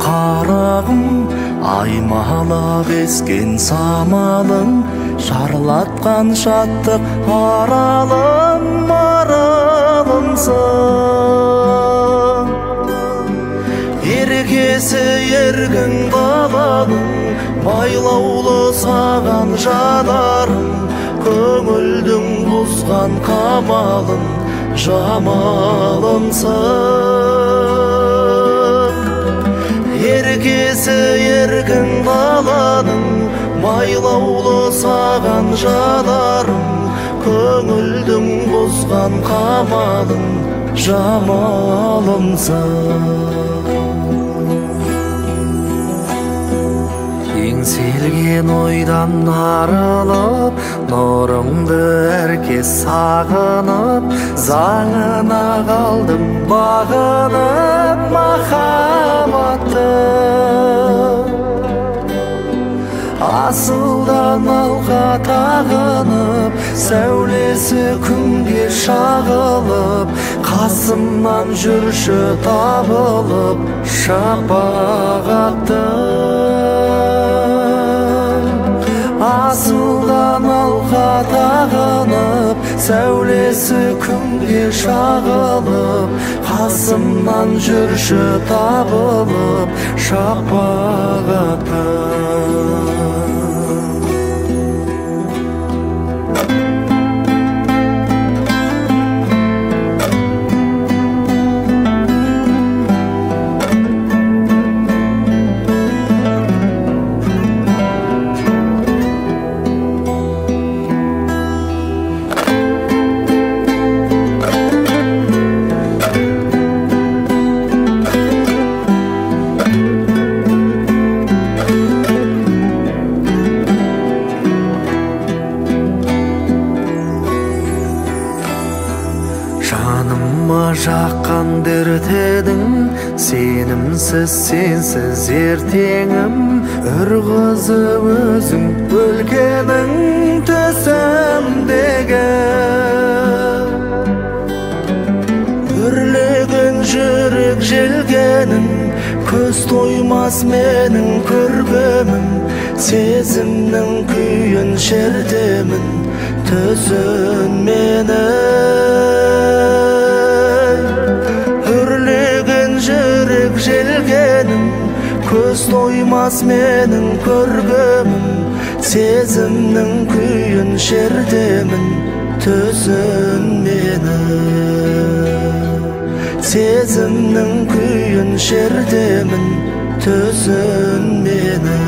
қарағым, аймалап ескен самалың, шарлатқан шаттық аралым, аралымсың. Еркесі еркін баланың, байлаулы саған жанарым, көңілдің бұзған қамалын, жамалымсың. Еркесі еркін баланың, байлаулы саған жанарым, көңілдің бұзған қамалын, жамалымсың. Еңселген ойдан арылып, нұрыңды әркез сағынып, заңына қалдым бағынып махаббатты. Асылдан алға тағынып, сәулесі күнге шағылып, қасымнан жүрші табылып шапағаттың. Асылдан алға тағынып, сәулесі күнге шағылып, қасымнан жүрші табылып шапағаттың. Жаныма жаққан дертедің, сенімсіз сенсіз ертеңім, үрғызып өзің өлкенің төсімдегі. Үрлеген жүрек желгенің, көз тоймас менің көргемім, сезімнің күйін шертемін төзін мені. Үрлеген жүрек желгенім, көз тоймас менің көргемім, сезімнің күйін шертемін төзін мені. Сезімнің күйін шертемін төзін мені.